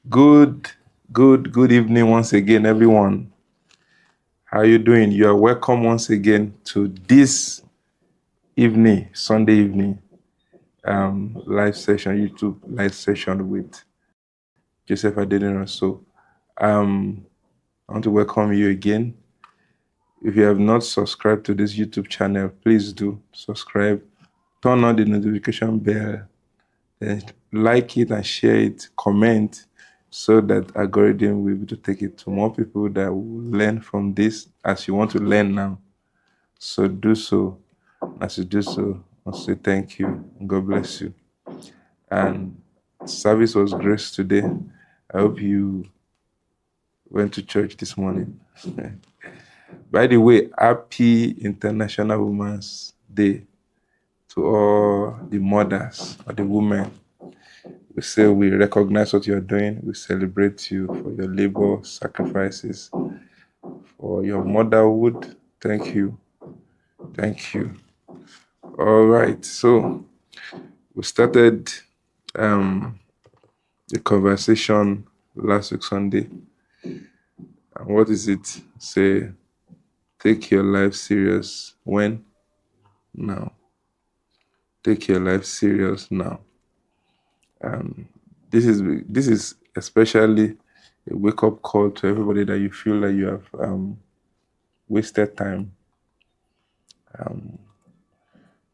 Good, good evening once again, everyone. How are you doing? You are welcome once again to this evening, Sunday evening, live session, YouTube live session with Joseph Adeniran. Um, I want to welcome you again. If you have not subscribed to this YouTube channel, please do subscribe. Turn on the notification bell, then like it and share it, comment, so that algorithm will be able to take it to more people that will learn from this as you want to learn now. So do so. As you do so, I'll say thank you. God bless you. And service was grace today. I hope you went to church this morning. By the way, happy International Women's Day to all the mothers or the women. We say we recognize what you're doing. We celebrate you for your labor, sacrifices, for your motherhood. Thank you. Thank you. All right. So we started the conversation last week Sunday. And what is it? Say, take your life serious. When? Now. Take your life serious now. This is especially a wake-up call to everybody that you feel like you have wasted time.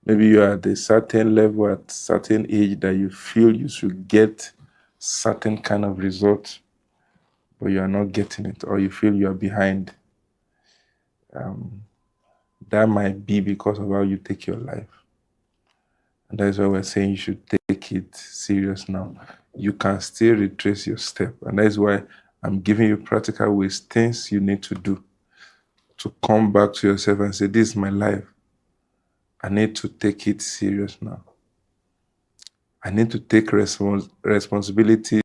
Maybe you are at a certain level, at certain age, that you feel you should get certain kind of result, but you are not getting it, or you feel you are behind. That might be because of how you take your life. And that's why we're saying you should take it serious now. You can still retrace your step. And that's why I'm giving you practical ways, things you need to do to come back to yourself and say, this is my life. I need to take it serious now. I need to take responsibility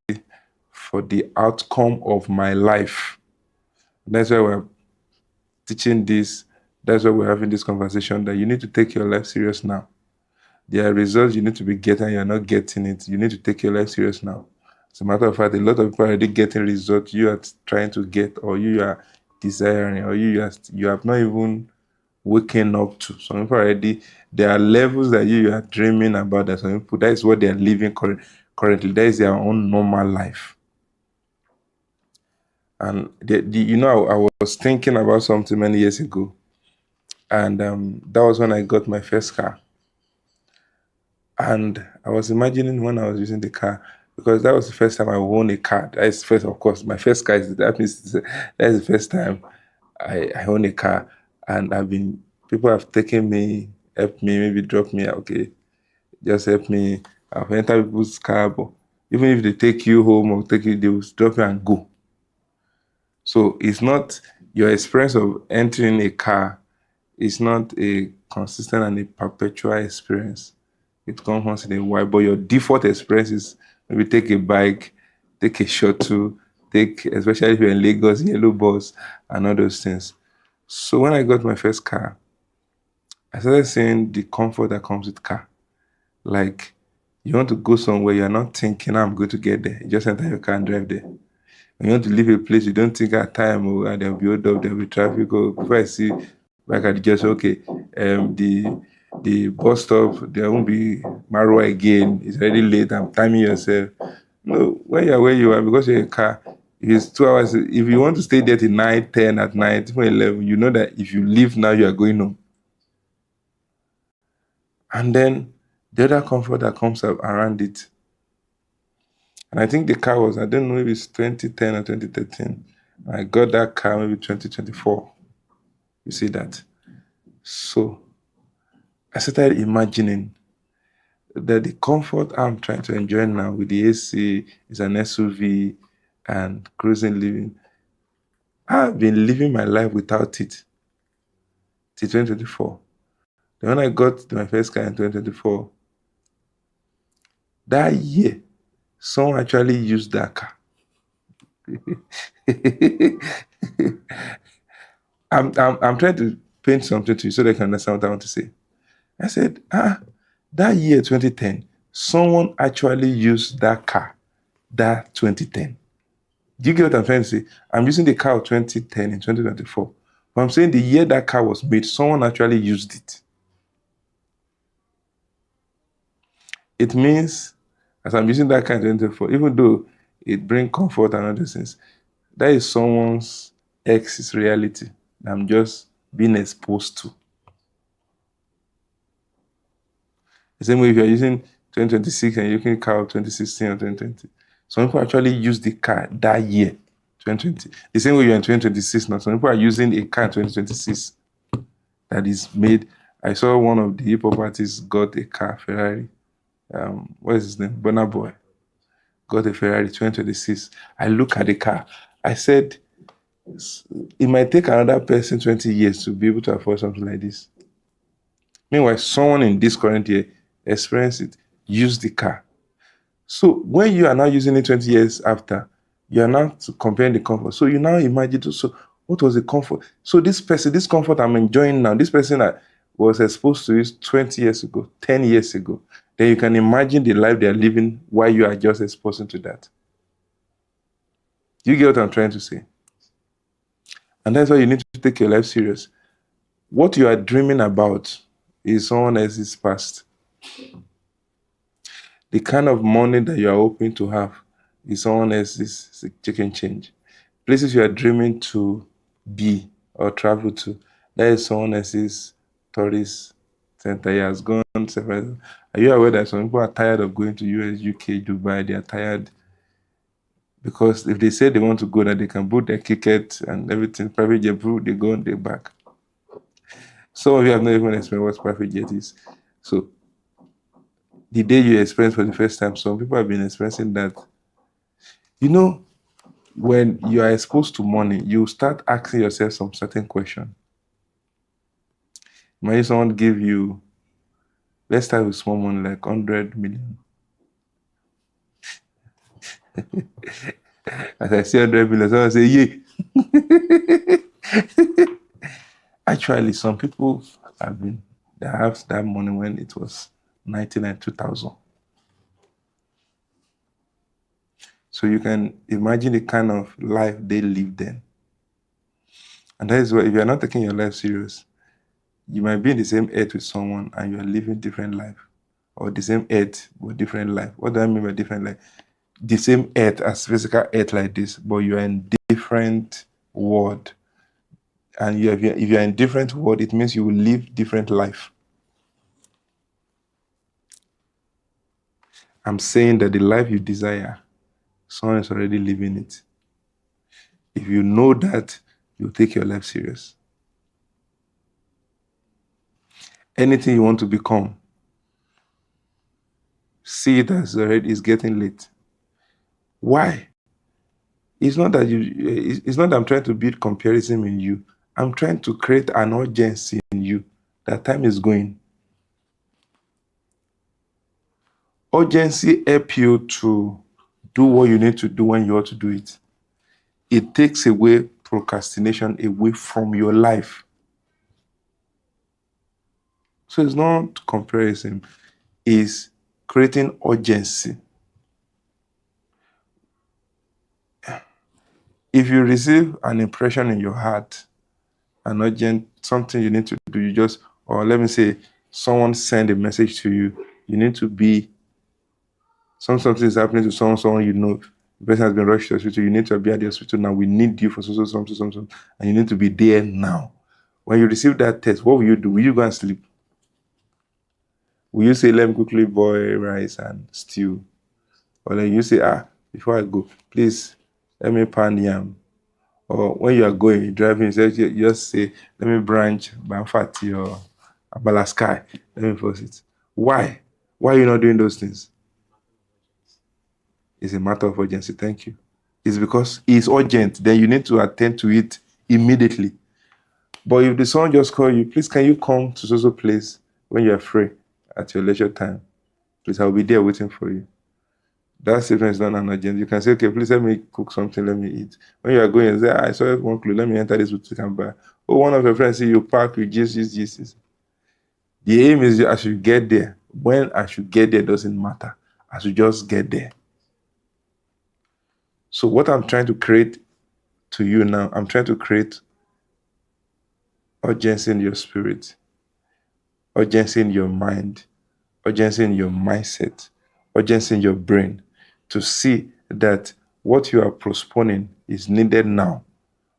for the outcome of my life. That's why we're teaching this. That's why we're having this conversation, that you need to take your life serious now. There are results you need to be getting, you're not getting it. You need to take your life serious now. As a matter of fact, a lot of people are already getting results you are trying to get, or you are desiring, or you have not even waking up to. Some people already, there are levels that you are dreaming about, that some people, that is what they are living currently. That is their own normal life. And I was thinking about something many years ago, and that was when I got my first car. And I was imagining when I was using the car, because that was the first time I owned a car. That is first, of course. My first car is that means that is the first time I own a car, and people have taken me, helped me, maybe dropped me. Okay, just help me. I've entered people's car, but even if they take you home or take you, they will drop you and go. So it's not your experience of entering a car. It's not a consistent and a perpetual experience. It comes once in a while, but your default experience is maybe take a bike, take a shuttle, especially if you're in Lagos, yellow bus, and all those things. So when I got my first car, I started seeing the comfort that comes with car. Like, you want to go somewhere, you're not thinking, I'm going to get there. You just enter your car and drive there. When you want to leave a place, you don't think at time, there'll be hold up, there'll be traffic. Or before I see, like I just, okay, the bus stop, there won't be Marwa again. It's already late. I'm timing yourself. No, when you're where you are, because you're in a car, if it's 2 hours, if you want to stay there till 9, 10 at night, even 11, you know that if you leave now, you are going home. And then the other comfort that comes up around it. And I think the car was, I don't know if it's 2010 or 2013. I got that car maybe 2024. You see that? So I started imagining that the comfort I'm trying to enjoy now with the AC is an SUV and cruising living. I've been living my life without it till 2024. Then when I got my first car in 2024, that year, someone actually used that car. I'm trying to paint something to you so they can understand what I want to say. I said, that year 2010, someone actually used that car, that 2010. Do you get what I'm trying to say? I'm using the car of 2010 in 2024. But I'm saying the year that car was made, someone actually used it. It means, as I'm using that car in 2024, even though it brings comfort and other things, that is someone's ex's reality that I'm just being exposed to. The same way if you're using 2026 and you're using a car of 2016 or 2020, some people actually use the car that year, 2020. The same way you're in 2026 now, some people are using a car in 2026 that is made. I saw one of the hip hop artists got a car, Ferrari. What is his name? Burna Boy got a Ferrari 2026. I look at the car. I said, it might take another person 20 years to be able to afford something like this. Meanwhile, someone in this current year experienced it, used the car. So when you are now using it 20 years after, you are now comparing the comfort. So you now imagine, so what was the comfort? So this person, this comfort I'm enjoying now, this person that was exposed to it 20 years ago, 10 years ago, then you can imagine the life they are living while you are just exposing to that. Do you get what I'm trying to say? And that's why you need to take your life serious. What you are dreaming about is someone else's past. The kind of money that you are hoping to have is someone else's chicken change. Places you are dreaming to be or travel to, that is someone else's tourist center. He has gone several. Are you aware that some people are tired of going to US, UK, Dubai? They are tired because if they say they want to go, that they can book their ticket and everything, private jet, they go and they back. Some of you have not even experienced what private jet is. So the day you experience for the first time, some people have been experiencing that. You know, when you are exposed to money, you start asking yourself some certain question. Imagine someone give you, let's start with small money like 100 million. As I say 100 million, someone say, yeah. Actually, some people they have that money when it was 99, 2000. So you can imagine the kind of life they lived then. And that is why if you're not taking your life serious, you might be in the same earth with someone and you're living different life. Or the same earth but different life. What do I mean by different life? The same earth as physical earth like this, but you are in different world. And if you're in different world, it means you will live different life. I'm saying that the life you desire, someone is already living it. If you know that, you take your life serious. Anything you want to become, see it as already is getting late. Why? It's not that it's not that I'm trying to build comparison in you. I'm trying to create an urgency in you that time is going. Urgency helps you to do what you need to do when you ought to do it. It takes away procrastination away from your life. So it's not comparison, it's creating urgency. If you receive an impression in your heart, an urgent, something you need to do, you just, or let me say, someone send a message to you, you need to be, something is happening to someone you know, the person has been rushed to the hospital, you need to be at the hospital now, we need you for something, and you need to be there now. When you receive that text, what will you do? Will you go and sleep? Will you say, let me quickly boil rice and stew? Or then you say, before I go, please, let me pan yam. Or when you are going, you're driving, you just say, let me branch Banfati or Abala Sky. Let me force it. Why? Why are you not doing those things? It's a matter of urgency. Thank you. It's because it's urgent. Then you need to attend to it immediately. But if the son just call you, please, can you come to so place when you are free at your leisure time? Please, I'll be there waiting for you. That statement is not an urgent. You can say, okay, please let me cook something, let me eat. When you are going, you say, I saw one clue, let me enter this boutique and buy. Oh, one of your friends say you park, you just. The aim is I should get there. When I should get there doesn't matter. I should just get there. So what I'm trying to create to you now, I'm trying to create urgency in your spirit, urgency in your mind, urgency in your mindset, urgency in your brain to see that what you are postponing is needed now,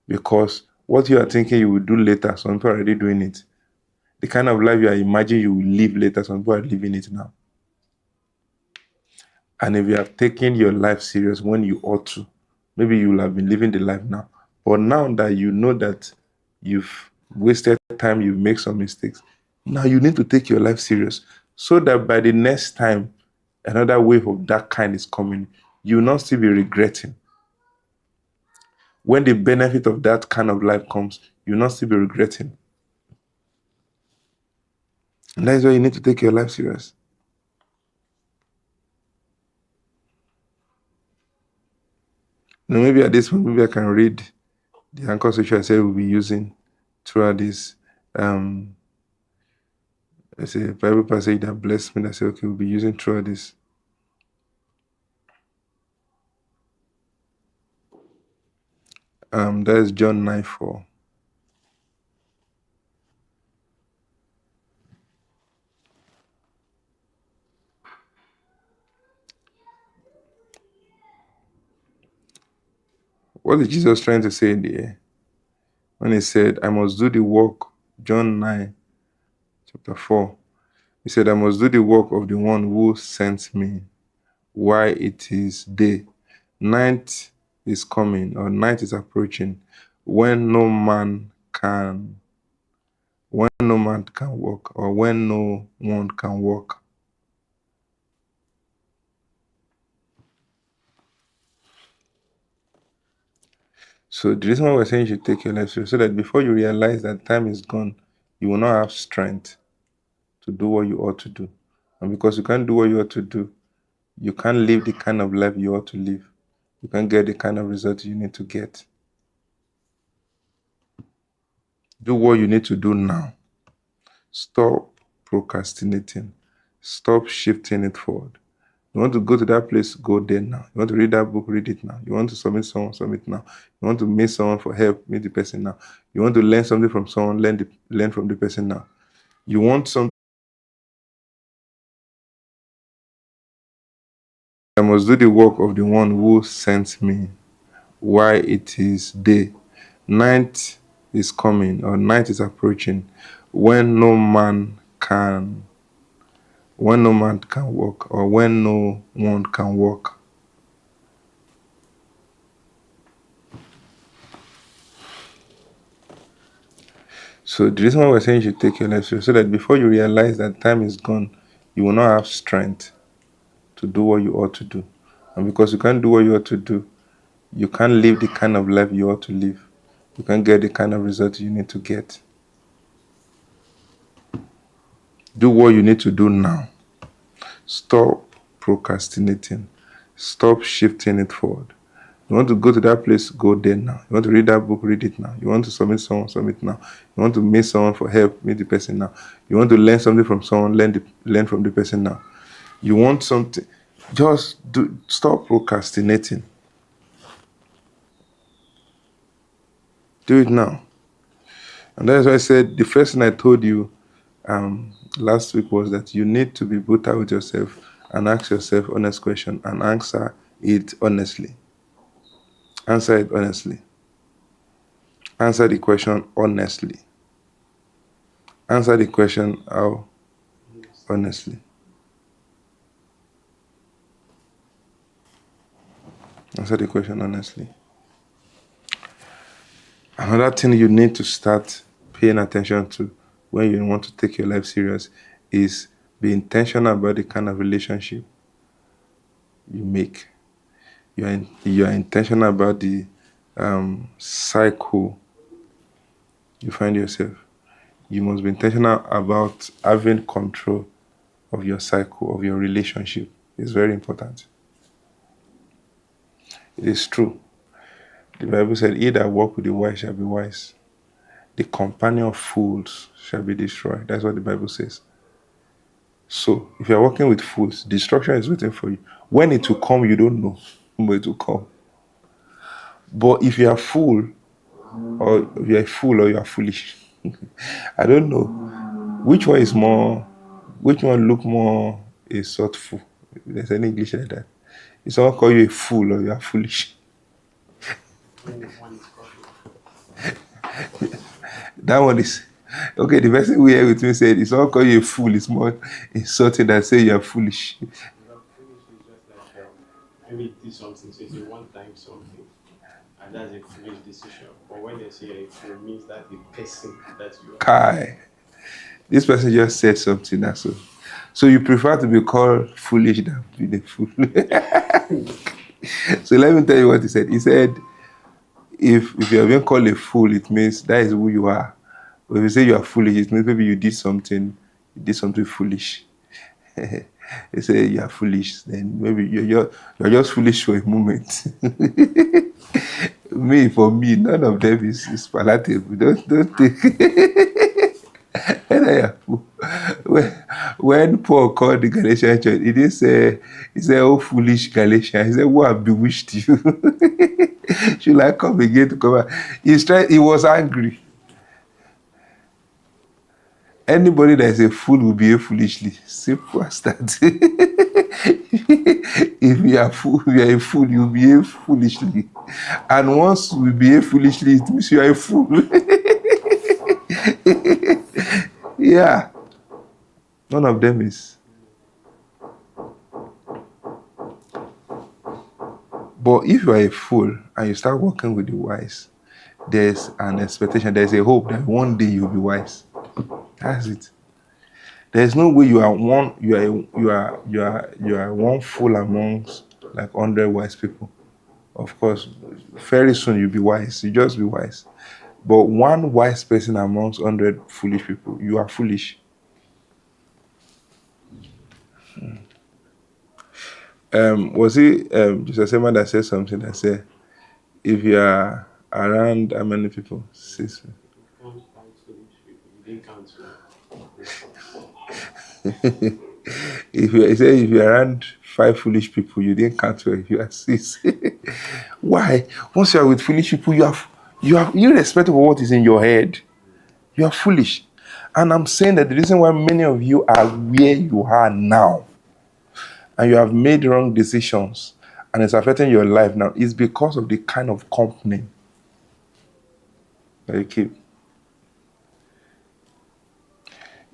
because what you are thinking you will do later, some people are already doing it. The kind of life you are imagining you will live later, some people are living it now. And if you have taken your life serious when you ought to, maybe you will have been living the life now. But now that you know that you've wasted time, you've made some mistakes, now you need to take your life serious so that by the next time another wave of that kind is coming, you will not still be regretting. When the benefit of that kind of life comes, you will not still be regretting. And that is why you need to take your life serious. Now, maybe at this point, maybe I can read the anchor scripture I said we'll be using throughout this. It's a Bible passage that blessed me. That I said, okay, we'll be using throughout this. That is John 9:4. What is Jesus trying to say there? When he said, I must do the work, John 9, chapter 4. He said, I must do the work of the one who sent me while it is day. Night is coming, or night is approaching, when no man can walk, or when no one can walk. So the reason why we're saying you should take your life serious, so that before you realize that time is gone, you will not have strength to do what you ought to do. And because you can't do what you ought to do, you can't live the kind of life you ought to live. You can't get the kind of results you need to get. Do what you need to do now. Stop procrastinating. Stop shifting it forward. You want to go to that place, go there now. You want to read that book, read it now. You want to submit someone, submit now. You want to meet someone for help, meet the person now. You want to learn something from someone, learn from the person now. You want something. I must do the work of the one who sent me while it is day. Night is coming, or night is approaching, when no man can walk, or when no one can walk. So the reason why we're saying you should take your life serious, so that before you realize that time is gone, you will not have strength to do what you ought to do. And because you can't do what you ought to do, you can't live the kind of life you ought to live. You can't get the kind of results you need to get. Do what you need to do now. Stop procrastinating. Stop shifting it forward. You want to go to that place, go there now. You want to read that book, read it now. You want to submit someone, submit now. You want to meet someone for help, meet the person now. You want to learn something from someone, learn from the person now. You want something, stop procrastinating. Do it now. And that's why I said the first thing I told you last week was that you need to be brutal with yourself and ask yourself honest question and answer it honestly. Answer it honestly. Answer the question honestly. Answer the question how honestly. Answer the question honestly. Another thing you need to start paying attention to when you want to take your life serious is be intentional about the kind of relationship you make. You are intentional about the cycle you find yourself. You must be intentional about having control of your cycle, of your relationship. It's very important. It is true. The Bible said, he that walk with the wise shall be wise. The companion of fools shall be destroyed. That's what the Bible says. So, if you're working with fools, destruction is waiting for you. When it will come, you don't know, but it will come. But if you are fool, or if you are a fool or you are foolish, I don't know. Which one is more, which one look more a thoughtful? There's any English like that. If someone call you a fool or you are foolish, that one is okay. The person who here with me said, if someone call you a fool, it's more insulting than say you are foolish. Maybe it did something, so it's a one-time something, and that's a foolish decision. But when they say a fool, means that the person that you are. Kai, this person just said something. That's all. So you prefer to be called foolish than be the fool. So let me tell you what he said. He said, if you are being called a fool, it means that is who you are. But if you say you are foolish, it means maybe you did something foolish. They say you are foolish, then maybe you're just foolish for a moment. For me, none of them is palatable. Don't take. And I am fool. When Paul called the Galatian church, he said, "Oh foolish Galatians," he said, "Who have bewitched you?" Should I come again to come back? He was angry. Anybody that is a fool will behave foolishly. Simple as that. If you are a fool, you behave foolishly. And once we behave foolishly, it means you are a fool. Yeah. None of them is. But if you are a fool and you start working with the wise, there's an expectation, there's a hope that one day you'll be wise. That's it. There's no way you are one fool amongst like 100 wise people. Of course, very soon you'll be wise. You just be wise. But one wise person amongst 100 foolish people, you are foolish. Was it just someone that said something that said, if you are around how many people? 6. You can't count foolish people. You didn't count foolish. If you're around 5 foolish people, you didn't count well. You are 6. Why? Once you are with foolish people, you have irrespective of what is in your head, you are foolish. And I'm saying that the reason why many of you are where you are now, and you have made wrong decisions, and it's affecting your life now, is because of the kind of company that you keep.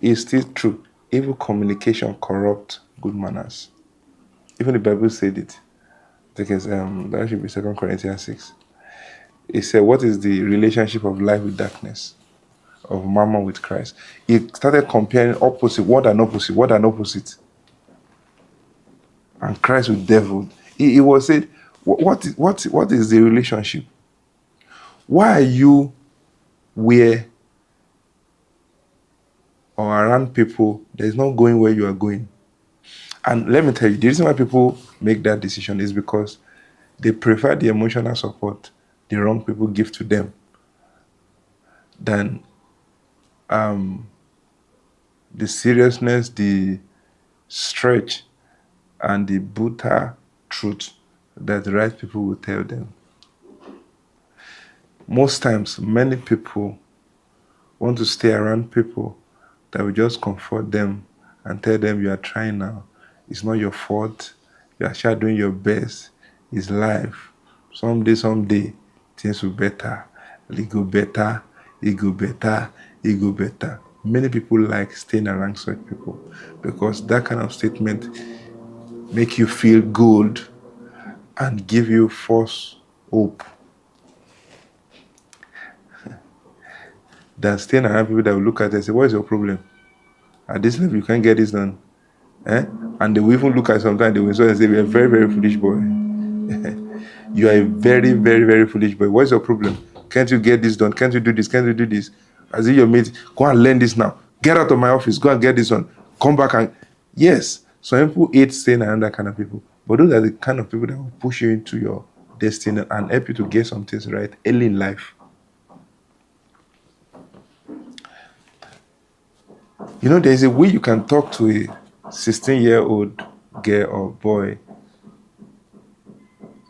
It's still true. Evil communication corrupt good manners. Even the Bible said it. Because that should be 2 Corinthians 6. It said, what is the relationship of light with darkness? Of mammon with Christ? It started comparing opposite, what and opposite. And Christ with devil. It was said, what is the relationship? Why are you where or around people that is not going where you are going? And let me tell you, the reason why people make that decision is because they prefer the emotional support the wrong people give to them than the seriousness, the stretch, and the brutal truth that the right people will tell them. Most times, many people want to stay around people that will just comfort them and tell them you are trying now. It's not your fault. You are sure doing your best. It's life. Someday, things will better. It go better. Many people like staying around such people because that kind of statement make you feel good and give you false hope. Than staying around people that will look at it and say, what is your problem? At this level, you can't get this done. And they will even look at sometimes, they will say, you're a very, very foolish boy. You are a very, very, very foolish boy. What's your problem? Can't you get this done? Can't you do this? Can't you do this? As if your mate, go and learn this now. Get out of my office. Go and get this one. Come back and... Yes, some people hate staying around that kind of people. But those are the kind of people that will push you into your destiny and help you to get some things right early in life. You know, there's a way you can talk to a 16-year-old girl or boy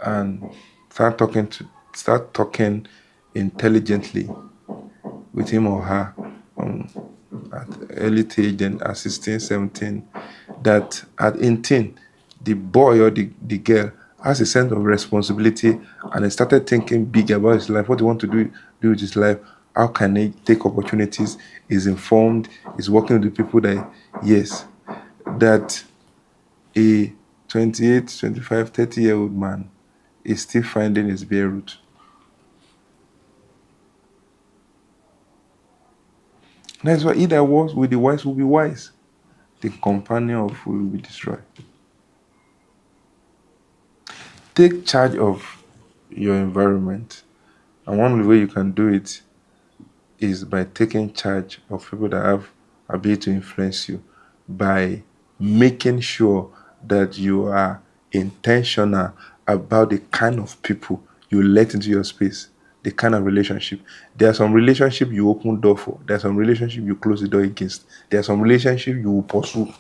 and start talking start talking intelligently with him or her at early stage, then at 16, 17, that at 18, the boy or the girl has a sense of responsibility and he started thinking big about his life, what he want to do with his life, how can he take opportunities, is informed, is working with the people that, yes, that a 28, 25, 30-year-old man is still finding his bare root. That's why he that walks with the wise will be wise. The companion of fool will be destroyed. Take charge of your environment. And one way you can do it is by taking charge of people that have ability to influence you, by making sure that you are intentional about the kind of people you let into your space, the kind of relationship. There are some relationship you open door for. There are some relationship you close the door against. There are some relationship you will pursue.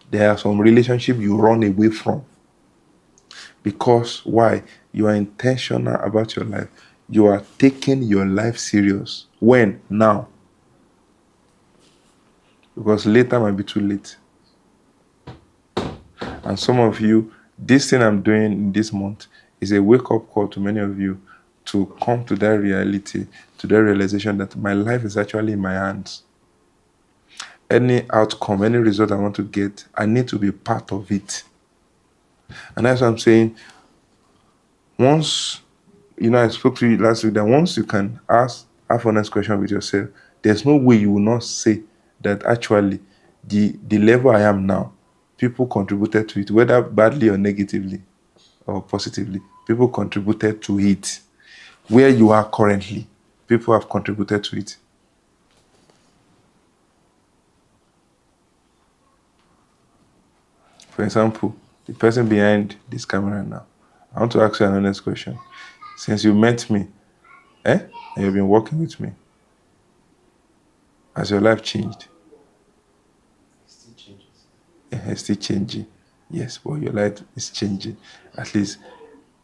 There are some relationship you run away from. Because why? You are intentional about your life. You are taking your life serious. When? Now. Because later might be too late. And some of you, this thing I'm doing in this month is a wake-up call to many of you to come to that reality, to that realization that my life is actually in my hands. Any outcome, any result I want to get, I need to be part of it. And that's what I'm saying. Once, I spoke to you last week that once you can have honest question with yourself, there's no way you will not say that actually the level I am now, people contributed to it, whether badly or negatively or positively. People contributed to it. Where you are currently, people have contributed to it. For example, the person behind this camera now, I want to ask you an honest question. Since you met me, and you've been working with me, has your life changed? It still changes. It's still changing. Yes, but your life is changing. At least,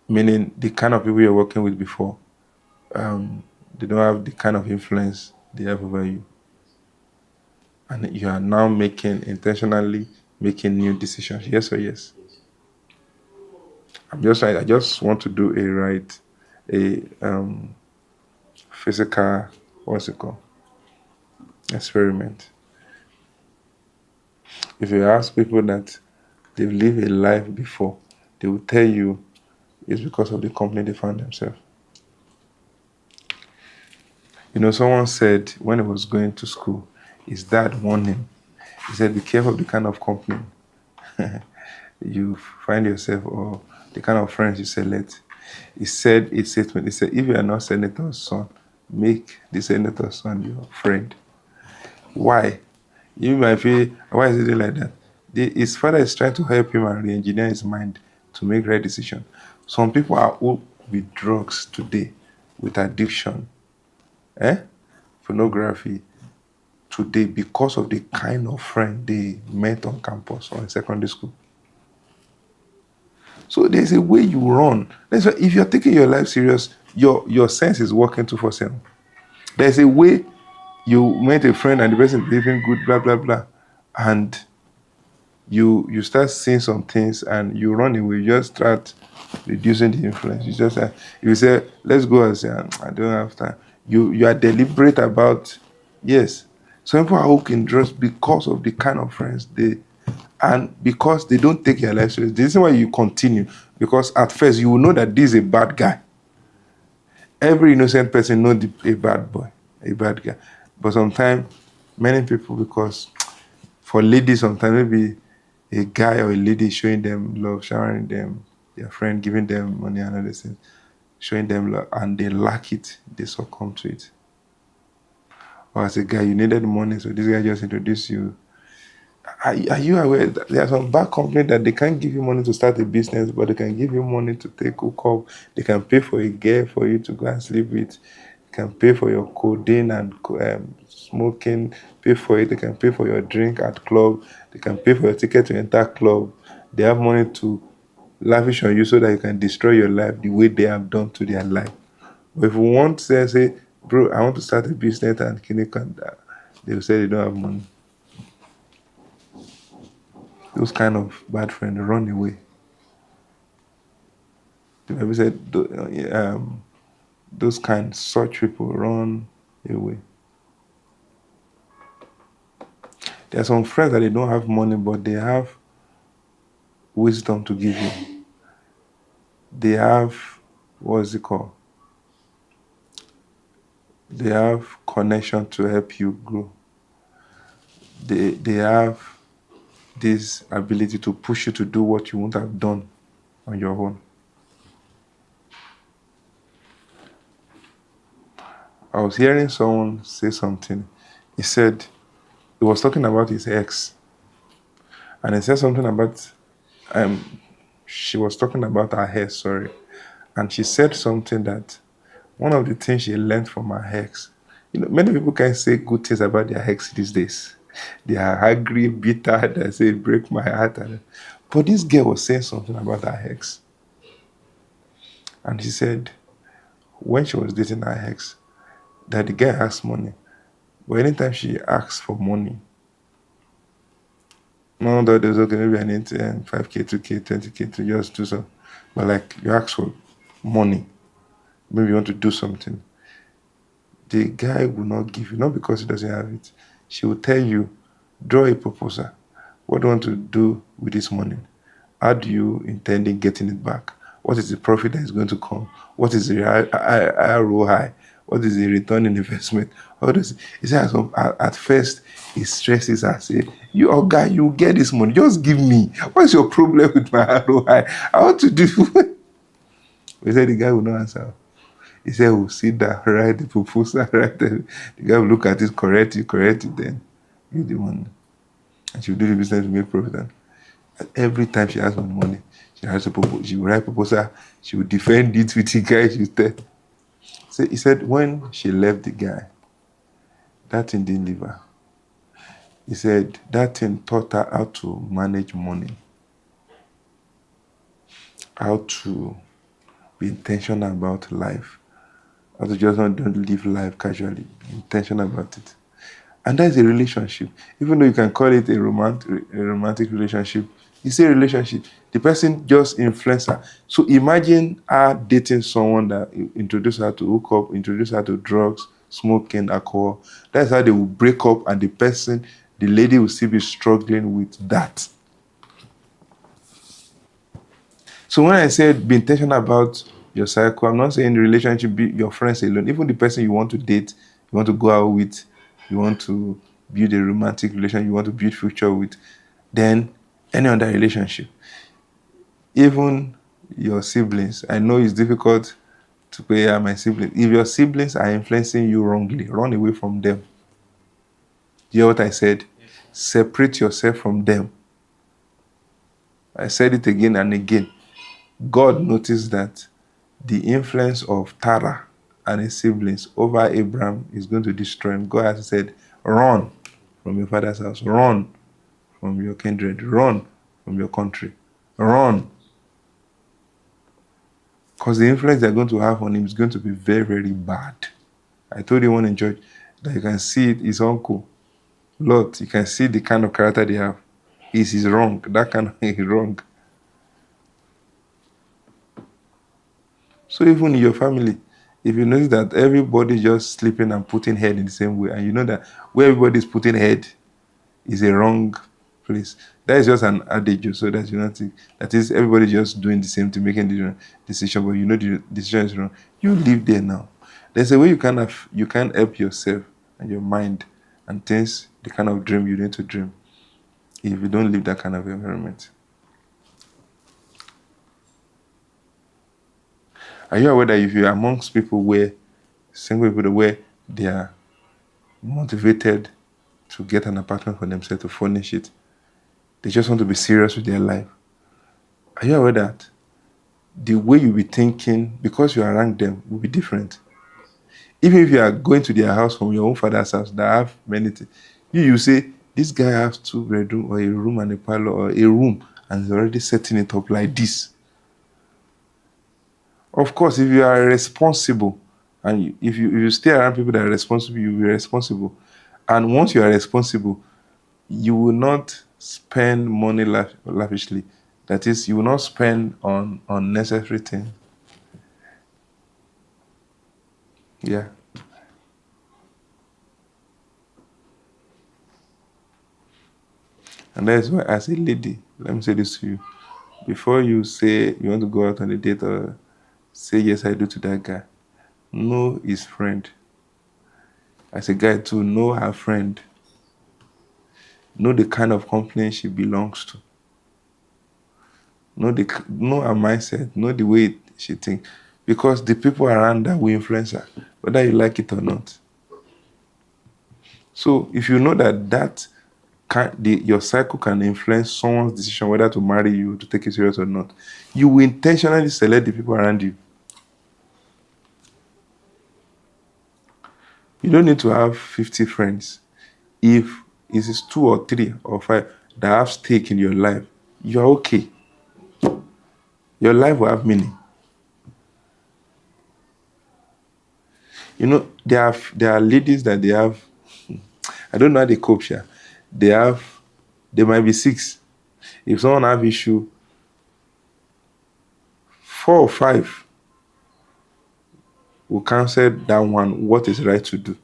meaning the kind of people you're working with before, they don't have the kind of influence they have over you. And you are now intentionally making new decisions. Yes or yes? Yes. I just want to do a physical, what's it called? Experiment. If you ask people that they've lived a life before, they will tell you it's because of the company they found themselves. Someone said when he was going to school, his dad warned him. He said, be careful of the kind of company you find yourself or the kind of friends you select. He said a statement. He said, if you are not senator's son, make the senator's son your friend. Why? You might feel, why is it like that? His father is trying to help him and re-engineer his mind to make right decision. Some people are old with drugs today, with addiction, pornography today because of the kind of friend they met on campus or in secondary school. So there's a way you run. That's why if you're taking your life serious, your sense is working 247. There's a way you met a friend and the person behaving good, blah blah blah, and you start seeing some things and you run away. You just start reducing the influence. You just you say, let's go and say, I don't have time. You are deliberate about, yes. Some people are hooking drugs because of the kind of friends they, and because they don't take your life serious. The reason why you continue, because at first you will know that this is a bad guy. Every innocent person knows a bad boy, a bad guy. But sometimes many people, because for ladies, sometimes maybe a guy or a lady showing them love, showering them, their friend giving them money and other things, showing them love, and they lack it, they succumb to it. Or as a guy, you needed money, so this guy just introduced you. Are you aware that there are some bad companies that they can't give you money to start a business, but they can give you money to take hook up. They can pay for a girl for you to go and sleep with. They can pay for your codeine and smoking. Pay for it. They can pay for your drink at club. They can pay for your ticket to enter club. They have money to lavish on you so that you can destroy your life the way they have done to their life. But if you want to say, bro, I want to start a business and they will say they don't have money. Those kind of bad friends run away. The Bible said those kind such people run away. There are some friends that they don't have money, but they have wisdom to give you. They have, what is it called? They have connection to help you grow. They have this ability to push you to do what you wouldn't have done on your own. I was hearing someone say something. He said, he was talking about his ex. And he said something about, she was talking about her ex, sorry. And she said something that one of the things she learned from her ex, many people can say good things about their ex these days. They are angry, bitter, they say, break my heart. But this girl was saying something about her ex. And she said, when she was dating her ex, that the guy has money. But anytime she asks for money, no, that there's okay, maybe I need 5K, 2K, 20K to just do so. But like you ask for money, maybe you want to do something, the guy will not give you, not because he doesn't have it. She will tell you, draw a proposal. What do you want to do with this money? How do you intend in getting it back? What is the profit that is going to come? What is the ROI? What is the return in investment? All this. He says at first he stresses and say, "You guy, you get this money. Just give me. What's your problem with my ROI? I want to do." We said the guy will not answer. He said, "We'll sit down, write the proposal, write the guy will look at it, correct it, then give the money, and she will do the business to make profit." And every time she has money, she will write proposal, she will defend it with the guy. She will tell. So he said when she left the guy, that thing didn't leave her. He said that thing taught her how to manage money, how to be intentional about life, how to just not don't live life casually, be intentional about it. And that is a relationship. Even though you can call it a romantic relationship, it's a relationship. The person just influenced her. So imagine her dating someone that introduced her to hook up, introduced her to drugs, smoking, alcohol. That's how they will break up, and the lady will still be struggling with that. So when I said be intentional about your cycle, I'm not saying the relationship be your friends alone. Even the person you want to date, you want to go out with, you want to build a romantic relation, you want to build future with, then any other relationship. Even your siblings. I know it's difficult to pay my siblings. If your siblings are influencing you wrongly, run away from them. You hear what I said? Yes, sir. Separate yourself from them. I said it again and again. God noticed that the influence of Tara and his siblings over Abraham is going to destroy him. God has said, run from your father's house, run from your kindred, run from your country, run. Because the influence they're going to have on him is going to be very, very bad. I told you one in church that you can see it, his uncle, Lot, you can see the kind of character they have. He's wrong. That kind of is wrong. So even in your family, if you notice that everybody just sleeping and putting head in the same way, and you know that where everybody's putting head is a wrong place, that is just an adage. So that you not think that is everybody just doing the same thing, making the decision, but you know the decision is wrong. You live there now. There's a way you can help yourself and your mind and things, the kind of dream you need to dream, if you don't live that kind of environment. Are you aware that if you're amongst people where single people where they are motivated to get an apartment for themselves, to furnish it, they just want to be serious with their life? Are you aware that the way you be thinking, because you are around them, will be different? Even if you are going to their house from your own father's house that have many things, you say, this guy has 2 bedroom or a room and a parlor or a room and he's already setting it up like this. Of course, if you are responsible, and if you stay around people that are responsible, you will be responsible. And once you are responsible, you will not spend money lavishly. That is, you will not spend on unnecessary things. Yeah. And that is why, as a lady, let me say this to you. Before you say you want to go out on a date or say yes, I do to that guy, know his friend. As a guy too, know her friend. Know the kind of company she belongs to. Know her mindset. Know the way she thinks. Because the people around her will influence her, whether you like it or not. So if you know that your cycle can influence someone's decision whether to marry you, to take you serious or not, you will intentionally select the people around you. You don't need to have 50 friends. If it is 2 or 3 or 5 that have stake in your life, you're okay. Your life will have meaning. There are ladies that they have, I don't know how they cope here. They might be 6. If someone have issue, 4 or 5 will cancel that one what is right to do.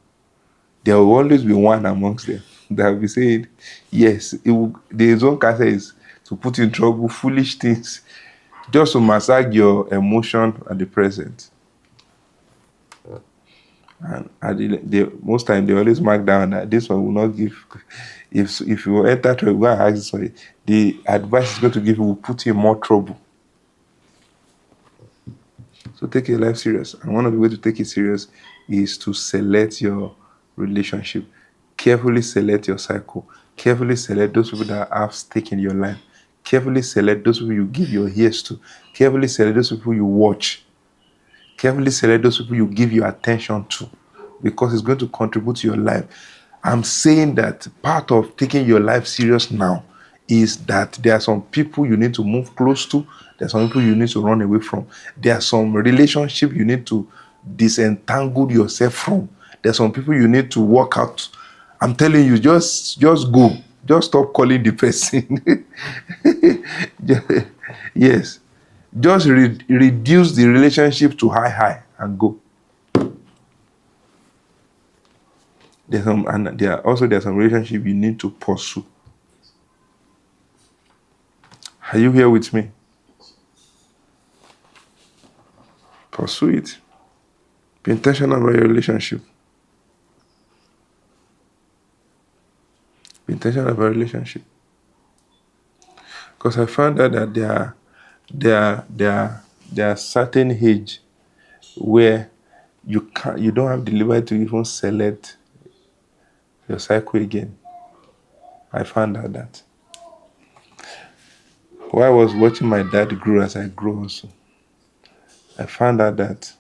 There will always be one amongst them that will be saying, yes, the zone cancer is to put you in trouble, foolish things, just to massage your emotion at the present. And most time they always mark down that this one will not give. If you enter trouble, go and ask this one, the advice is going to give you will put you in more trouble. So take your life serious. And one of the ways to take it serious is to select your relationship. Carefully select your cycle. Carefully select those people that have stake in your life. Carefully select those people you give your ears to. Carefully select those people you watch. Carefully select those people you give your attention to, because it's going to contribute to your life. I'm saying that part of taking your life serious now is that there are some people you need to move close to. There are some people you need to run away from. There are some relationships you need to disentangle yourself from. There are some people you need to work out. I'm telling you, just go. Just stop calling the person. Yes. Just reduce the relationship to high and go. There's some relationship you need to pursue. Are you here with me? Pursue it. Be intentional about your relationship. Be intentional about relationship. Because I found out that there are certain age where you don't have the liberty to even select your cycle again. I found out that. While I was watching my dad grow as I grow also, I found out that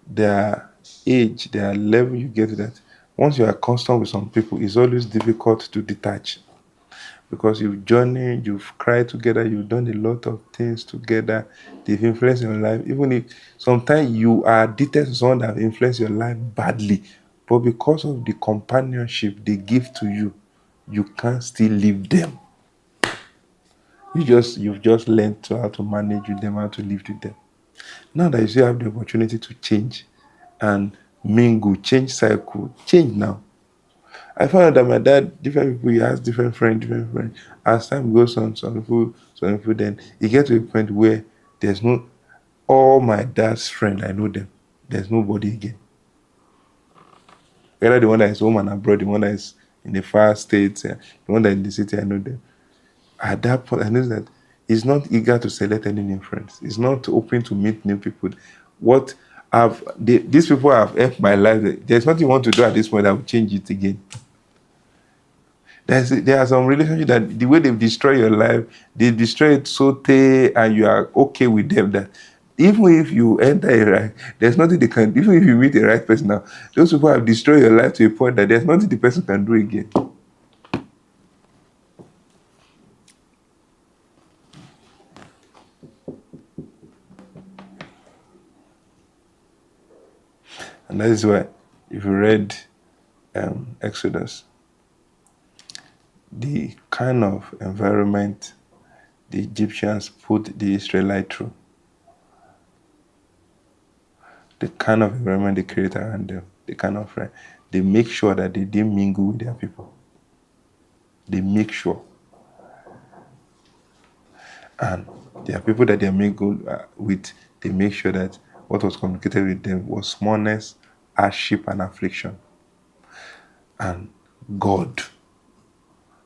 their age, their level you get to that. Once you are constant with some people, it's always difficult to detach, because you've journeyed, you've cried together, you've done a lot of things together. They've influenced your life. Even if sometimes you are addicted to someone that have influenced your life badly, but because of the companionship they give to you, you can't still leave them. You've just learned how to manage with them, how to live with them. Now that you still have the opportunity to change and mingle, change cycle, change now. I found out that my dad, different people, he has different friends. As time goes on, some people, then he gets to a point where there's no, all my dad's friends, I know them. There's nobody again. Whether the one that is home and abroad, the one that is in the far states, the one that is in the city, I know them. At that point, I know that he's not eager to select any new friends. He's not open to meet new people. These people have helped my life. There's nothing you want to do at this point that will change it again. There are some relationships that the way they've destroyed your life, they destroy it so and you are okay with them that even if you enter a right, there's nothing they can. Even if you meet the right person now, those people have destroyed your life to a point that there's nothing the person can do again. And that is why, if you read Exodus, the kind of environment the Egyptians put the Israelites through, the kind of environment they create around them, the kind of friend, they make sure that they didn't mingle with their people. They make sure. And there are people that they mingle with, they make sure that what was communicated with them was smallness, hardship, and affliction. And God,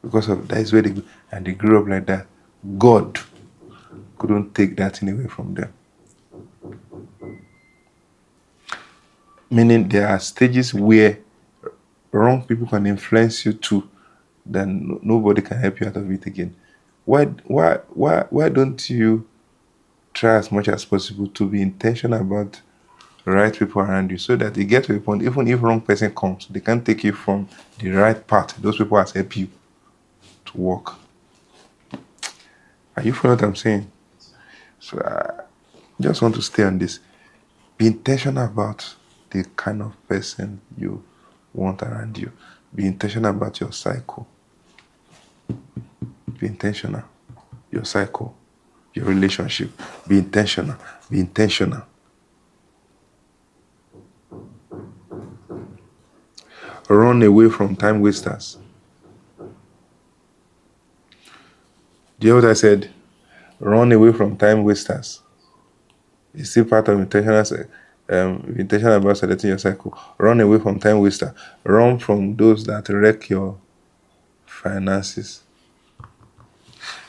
because of that is where they grew up like that. God couldn't take that thing away from them. Meaning there are stages where wrong people can influence you too, then nobody can help you out of it again. Why don't you try as much as possible to be intentional about the right people around you, so that you get to a point, even if wrong person comes, they can't take you from the right path. Those people has helped you to walk. Are you following what I'm saying? So I just want to stay on this. Be intentional about the kind of person you want around you. Be intentional about your cycle. Be intentional. Your cycle, your relationship. Be intentional. Be intentional. Run away from time wasters. Do you hear what I said? Run away from time wasters. It's still part of intentional. Be intentional about selecting your cycle. Run away from time waster. Run from those that wreck your finances.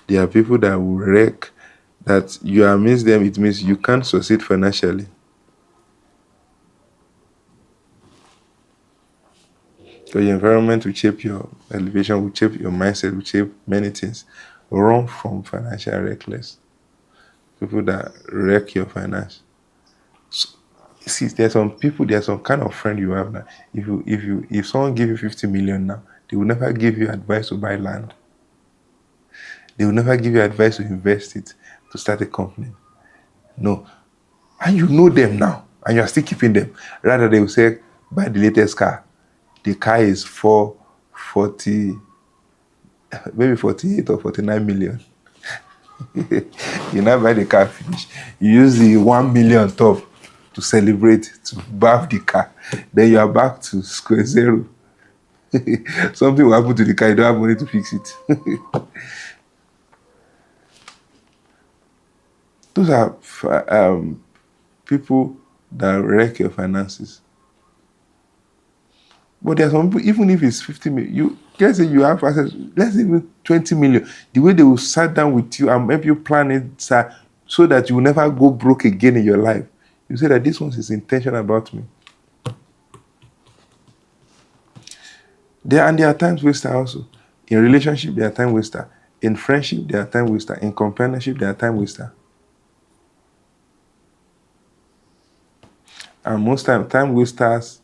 There are people that will wreck, that you amidst them, it means you can't succeed financially. So your environment will shape your elevation, will shape your mindset, will shape many things. Run from financial reckless. People that wreck your finance. So, see, there's some people, there's some kind of friend you have now. If someone give you 50 million now, they will never give you advice to buy land. They will never give you advice to invest it, to start a company. No. And you know them now, and you are still keeping them. Rather, they will say, buy the latest car. The car is for 40, maybe 48 or 49 million. You now buy the car, finish. You use the 1 million top to celebrate, to bath the car. Then you are back to square zero. Something will happen to the car, you don't have money to fix it. Those are people that wreck your finances. But there are some people, even if it's 50 million, you let's say you have access, let's say even 20 million, the way they will sit down with you and help you plan it, so that you will never go broke again in your life. You say that this one is intentional about me. There are times waster also. In relationship, there are time waster. In friendship, there are time waster. In companionship, there are time waster. And most time wasters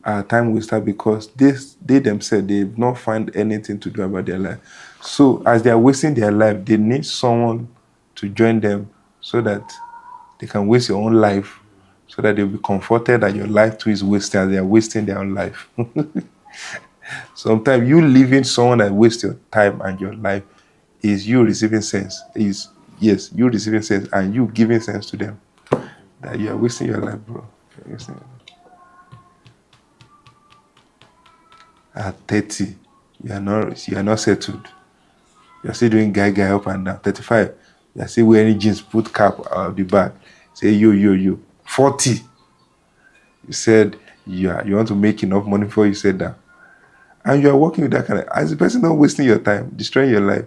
are time waster because they themselves, they've not find anything to do about their life. So as they are wasting their life, they need someone to join them so that they can waste your own life, so that they'll be comforted that your life too is wasted as they are wasting their own life. Sometimes you leaving someone that wastes your time and your life is you receiving sense. Yes, you receiving sense and you giving sense to them. That you are wasting your life, bro. You're wasting your life. At 30, you are not settled. You're still doing guy up and down. 35, you're still wearing jeans, put cap out of the back. Say yo. 40, you said you want to make enough money before you said that. And you are working with that kind of, as a person, not wasting your time, destroying your life.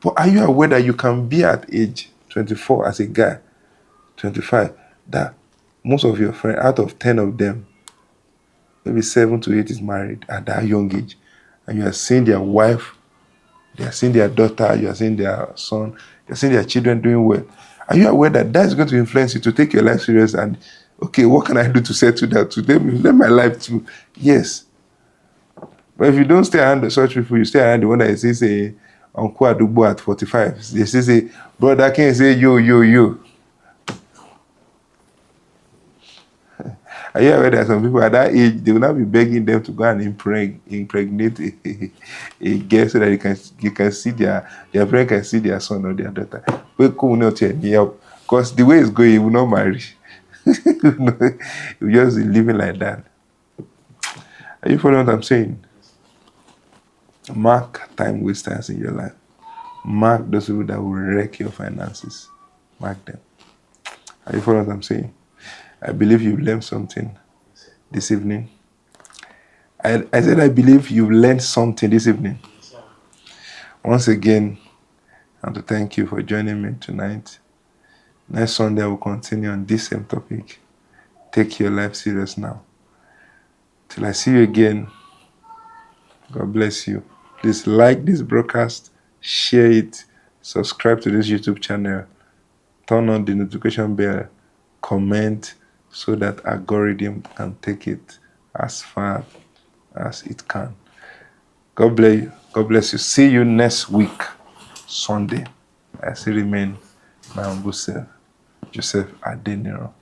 But are you aware that you can be at age 24 as a guy, 25, that most of your friends, out of 10 of them, maybe 7 to 8 is married at that young age, and you are seeing their wife, you are seeing their daughter, you are seeing their son, you are seeing their children doing well. Are you aware that that's going to influence you to take your life serious and, okay, what can I do to settle that, to let my life to, yes. But if you don't stay around such people, you stay around the one that says, say, Uncle Adubo at 45, they say, brother can't say, yo. Are you aware that some people at that age they will not be begging them to go and impregnate a girl so that you can see their parent can see their son or their daughter. But come not because the way it's going, he will not marry. You just be living like that. Are you following what I'm saying? Mark time wasters in your life. Mark those people that will wreck your finances. Mark them. Are you following what I'm saying? I believe you've learned something this evening. I said I believe you've learned something this evening. Yes, sir. Once again, I want to thank you for joining me tonight. Next Sunday, I will continue on this same topic. Take your life serious now. Till I see you again, God bless you. Please like this broadcast, share it, subscribe to this YouTube channel, turn on the notification bell, comment so that algorithm can take it as far as it can. God bless you. God bless you. See you next week, Sunday. I still remain my humble self, Joseph Adeniran.